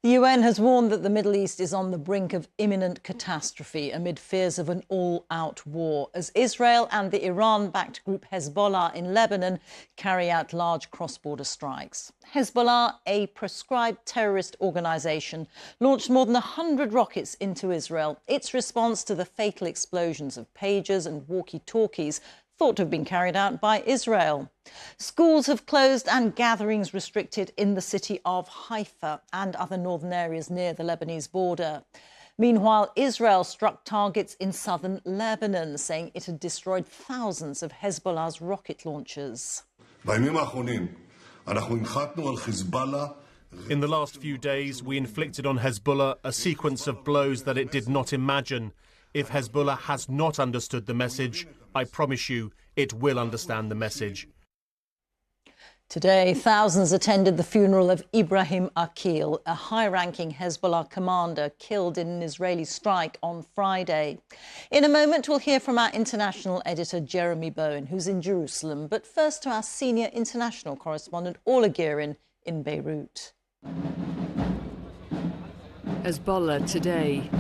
The UN has warned that the Middle East is on the brink of imminent catastrophe amid fears of an all-out war as Israel and the Iran-backed group Hezbollah in Lebanon carry out large cross-border strikes. Hezbollah, a proscribed terrorist organisation, launched more than 100 rockets into Israel. Its response to the fatal explosions of pagers and walkie-talkies thought to have been carried out by Israel. Schools have closed and gatherings restricted in the city of Haifa and other northern areas near the Lebanese border. Meanwhile, Israel struck targets in southern Lebanon, saying it had destroyed thousands of Hezbollah's rocket launchers. In the last few days, we inflicted on Hezbollah a sequence of blows that it did not imagine. If Hezbollah has not understood the message, I promise you it will understand the message. Today, thousands attended the funeral of Ibrahim Akil, a high-ranking Hezbollah commander killed in an Israeli strike on Friday. In a moment, we'll hear from our international editor, Jeremy Bowen, who's in Jerusalem. But first to our senior international correspondent, Orla Guerin, in Beirut. Hezbollah today,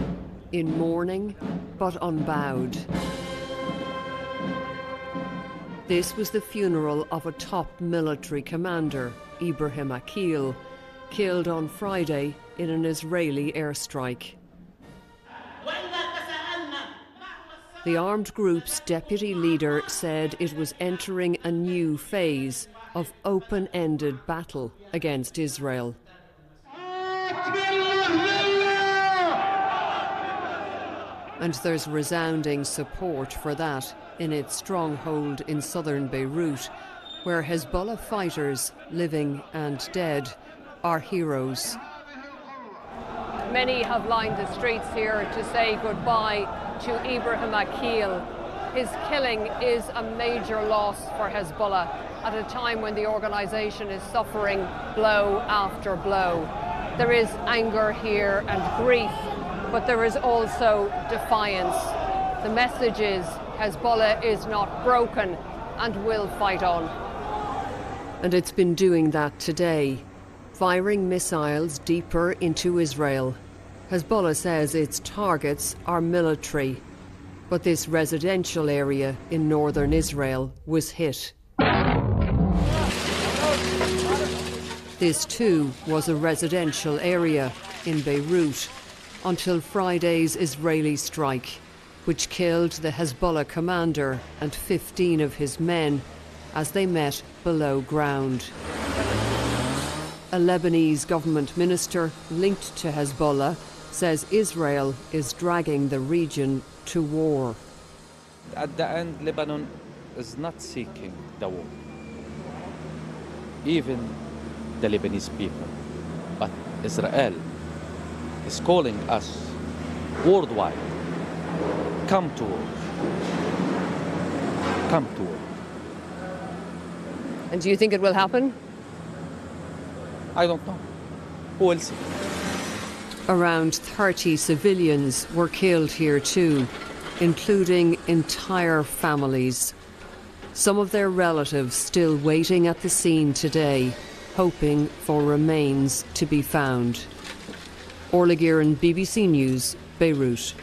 in mourning but unbowed. This was the funeral of a top military commander, Ibrahim Akil, killed on Friday in an Israeli airstrike. The armed group's deputy leader said it was entering a new phase of open-ended battle against Israel. And there's resounding support for that in its stronghold in southern Beirut, where Hezbollah fighters, living and dead, are heroes. Many have lined the streets here to say goodbye to Ibrahim Akil. His killing is a major loss for Hezbollah at a time when the organisation is suffering blow after blow. There is anger here and grief, but there is also defiance. The message is Hezbollah is not broken and will fight on. And it's been doing that today, firing missiles deeper into Israel. Hezbollah says its targets are military, but this residential area in northern Israel was hit. This too was a residential area in Beirut until Friday's Israeli strike, which killed the Hezbollah commander and 15 of his men as they met below ground. A Lebanese government minister linked to Hezbollah says Israel is dragging the region to war. At the end, Lebanon is not seeking the war, even the Lebanese people. But Israel is calling us worldwide. Come to war. Come to war. And do you think it will happen? I don't know. Who will see? Around 30 civilians were killed here too, including entire families. Some of their relatives still waiting at the scene today, hoping for remains to be found. Orla Guerin, BBC News, Beirut.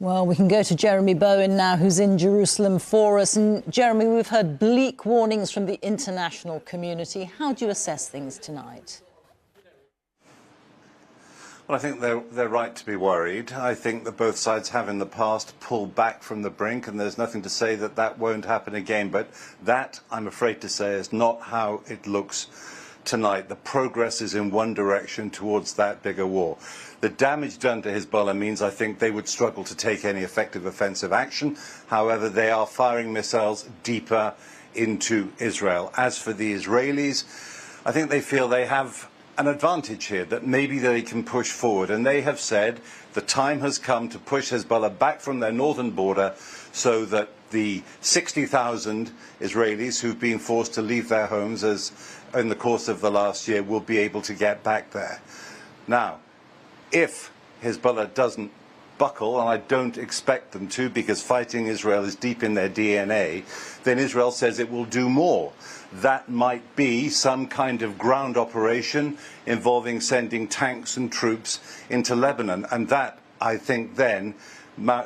Well, we can go to Jeremy Bowen now, who's in Jerusalem for us. And Jeremy, we've heard bleak warnings from the international community. How do you assess things tonight? Well, I think they're right to be worried. I think that both sides have in the past pulled back from the brink, and there's nothing to say that that won't happen again. But that, I'm afraid to say, is not how it looks tonight. The progress is in one direction towards that bigger war. The damage done to Hezbollah means I think they would struggle to take any effective offensive action. However, they are firing missiles deeper into Israel. As for the Israelis, I think they feel they have an advantage here, that maybe they can push forward. And they have said the time has come to push Hezbollah back from their northern border so that the 60,000 Israelis who've been forced to leave their homes in the course of the last year will be able to get back there. Now, if Hezbollah doesn't buckle, and I don't expect them to because fighting Israel is deep in their DNA, then Israel says it will do more. That might be some kind of ground operation involving sending tanks and troops into Lebanon. And that, I think, then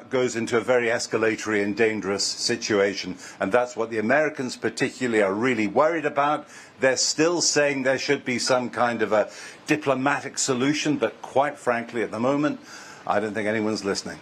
goes into a very escalatory and dangerous situation. And that's what the Americans particularly are really worried about. They're still saying there should be some kind of a diplomatic solution, but quite frankly, at the moment, I don't think anyone's listening.